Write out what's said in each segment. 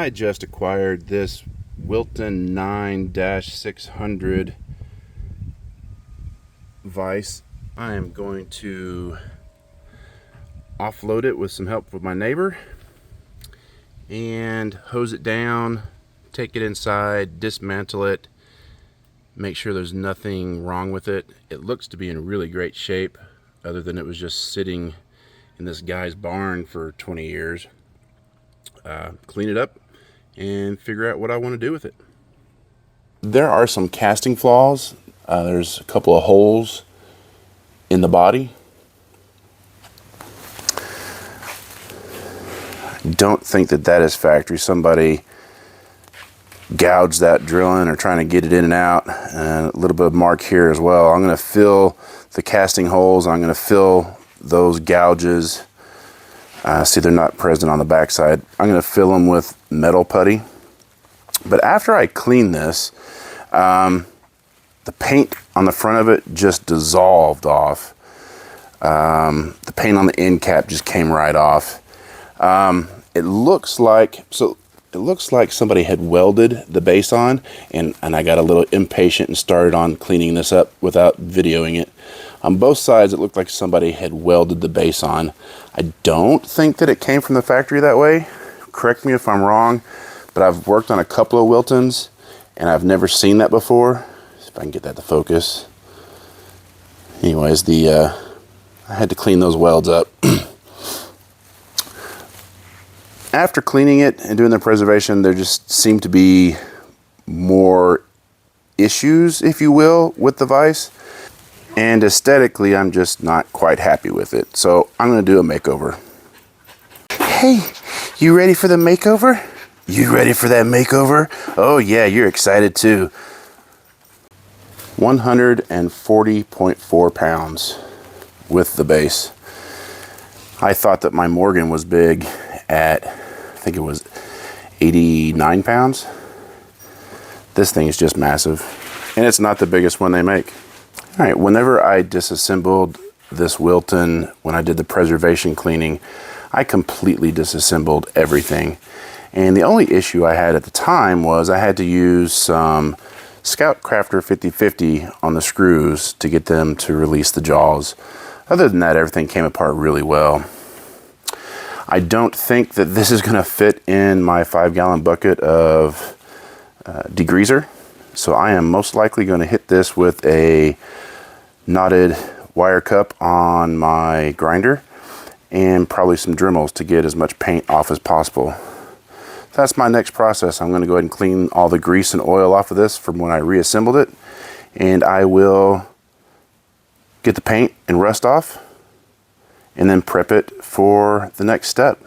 I just acquired this Wilton 9-600 vise. I am going to offload it with some help with my neighbor and hose it down, take it inside, dismantle it, make sure there's nothing wrong with it. It looks to be in really great shape, other than it was just sitting in this guy's barn for 20 years. Clean it up and figure out what I want to do with it. There are some casting flaws. There's a couple of holes in the body. I don't think that is factory. Somebody gouged that drilling or trying to get it in and out, and a little bit of mark here as well. I'm going to fill the casting holes. I'm going to fill those gouges. See, they're not present on the back side. I'm going to fill them with metal putty. But after I clean this, the paint on the front of it just dissolved off. The paint on the end cap just came right off. It looks like somebody had welded the base on, and I got a little impatient and started on cleaning this up without videoing it. On both sides, it looked like somebody had welded the base on. I don't think that it came from the factory that way. Correct me if I'm wrong, but I've worked on a couple of Wiltons, and I've never seen that before. See if I can get that to focus. Anyways, I had to clean those welds up. After cleaning it and doing the preservation, there just seemed to be more issues, if you will, with the vise. And aesthetically, I'm just not quite happy with it. So I'm going to do a makeover. Hey, you ready for the makeover? You ready for that makeover? Oh yeah, you're excited too. 140.4 pounds with the base. I thought that my Morgan was big at, I think it was 89 pounds. This thing is just massive. And it's not the biggest one they make. All right, whenever I disassembled this Wilton, when I did the preservation cleaning, I completely disassembled everything. And the only issue I had at the time was I had to use some Scout Crafter 50/50 on the screws to get them to release the jaws. Other than that, everything came apart really well. I don't think that this is going to fit in my 5-gallon bucket of degreaser. So I am most likely going to hit this with a knotted wire cup on my grinder and probably some Dremels to get as much paint off as possible. That's my next process. I'm going to go ahead and clean all the grease and oil off of this from when I reassembled it, and I will get the paint and rust off and then prep it for the next step.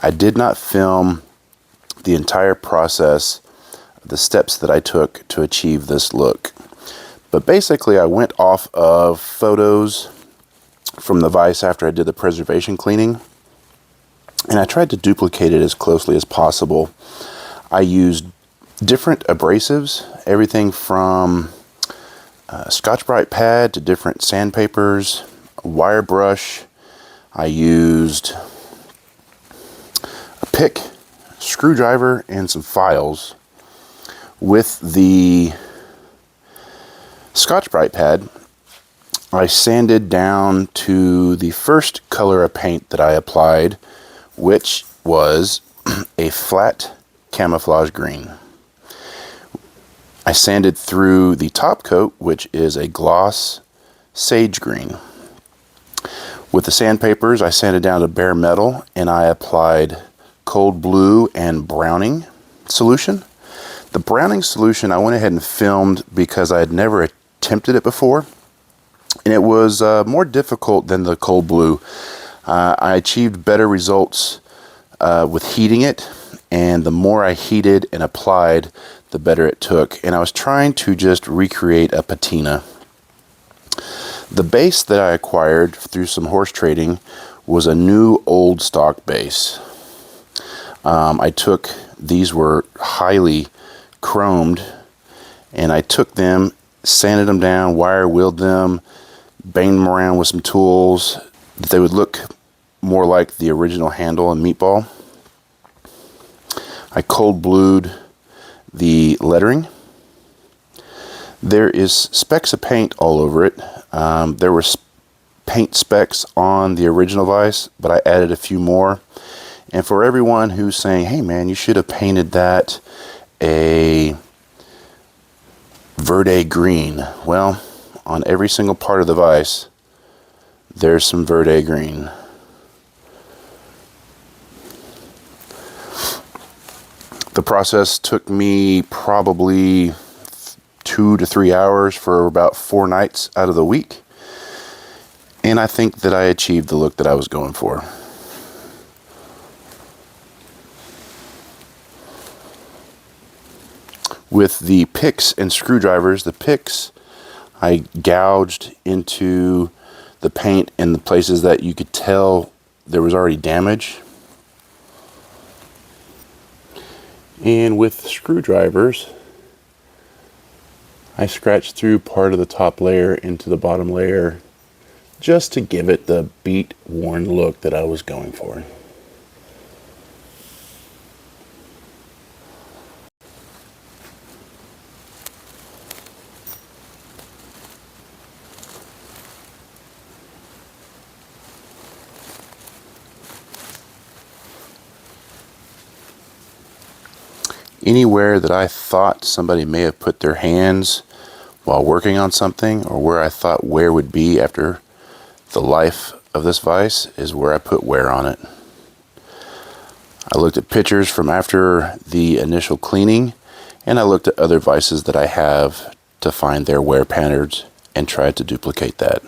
I did not film the entire process, the steps that I took to achieve this look. But basically, I went off of photos from the vise after I did the preservation cleaning, and I tried to duplicate it as closely as possible. I used different abrasives, everything from Scotch-Brite pad to different sandpapers, a wire brush. I used a pick, screwdriver, and some files. With the Scotch-Brite pad, I sanded down to the first color of paint that I applied, which was a flat camouflage green. I sanded through the top coat, which is a gloss sage green. With the sandpapers, I sanded down to bare metal, and I applied cold blue and browning solution. The browning solution I went ahead and filmed because I had never attempted it before, and it was more difficult than the cold blue. I achieved better results with heating it, and the more I heated and applied, the better it took. And I was trying to just recreate a patina. The base that I acquired through some horse trading was a new old stock base. These were highly chromed, and I took them, sanded them down, wire wheeled them, banged them around with some tools that they would look more like the original handle and meatball. I cold blued the lettering. There is specks of paint all over it. There were paint specks on the original vise, but I added a few more. And for everyone who's saying, hey man, you should have painted that a verde green. Well, on every single part of the vise, there's some verde green. The process took me probably 2 to 3 hours for about 4 nights out of the week. And I think that I achieved the look that I was going for. With the picks and screwdrivers, the picks I gouged into the paint in the places that you could tell there was already damage. And with screwdrivers, I scratched through part of the top layer into the bottom layer just to give it the beat worn look that I was going for. Anywhere that I thought somebody may have put their hands while working on something, or where I thought wear would be after the life of this vise, is where I put wear on it. I looked at pictures from after the initial cleaning, and I looked at other vises that I have to find their wear patterns and tried to duplicate that.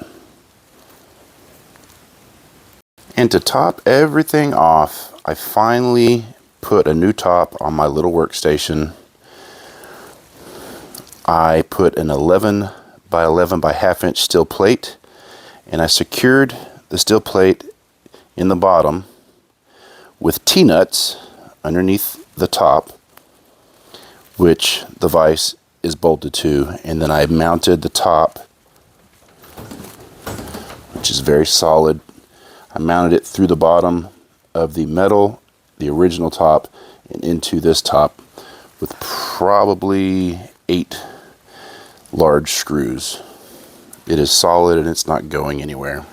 And to top everything off, I finally put a new top on my little workstation. I put an 11 by 11 by half inch steel plate, and I secured the steel plate in the bottom with T-nuts underneath the top, which the vise is bolted to, and then I mounted the top, which is very solid. I mounted it through the bottom of the metal, the original top, and into this top with probably 8 large screws. It is solid and it's not going anywhere.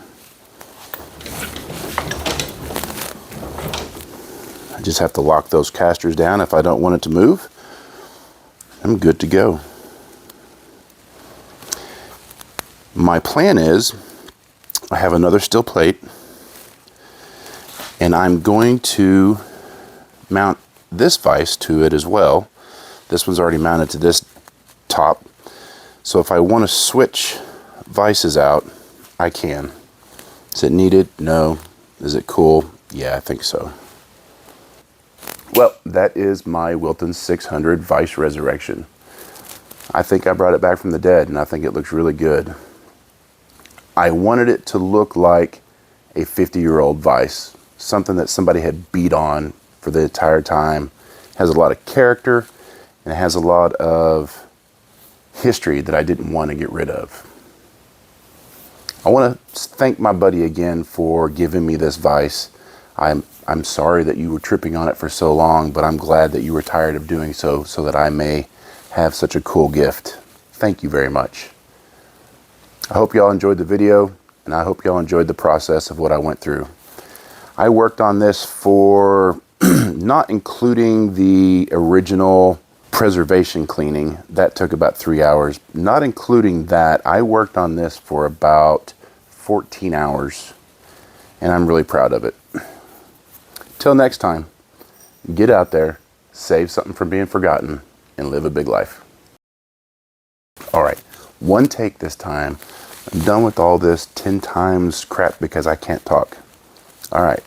I just have to lock those casters down if I don't want it to move. I'm good to go. My plan is, I have another steel plate, and I'm going to mount this vise to it as well. This one's already mounted to this top, so if I want to switch vices out, I can. Is it needed? No. Is it cool? Yeah, I think so. Well, that is my Wilton 600 Vise Resurrection. I think I brought it back from the dead, and I think it looks really good. I wanted it to look like a 50-year-old Vise, something that somebody had beat on for the entire time. It has a lot of character, and it has a lot of history that I didn't want to get rid of. I want to thank my buddy again for giving me this Vise. I'm sorry that you were tripping on it for so long, but I'm glad that you were tired of doing so that I may have such a cool gift. Thank you very much. I hope y'all enjoyed the video, and I hope y'all enjoyed the process of what I went through. I worked on this for, not including the original preservation cleaning, that took about 3 hours. Not including that, I worked on this for about 14 hours, and I'm really proud of it. Till next time, get out there, save something from being forgotten, and live a big life. All right, one take this time. I'm done with all this 10 times crap because I can't talk. All right.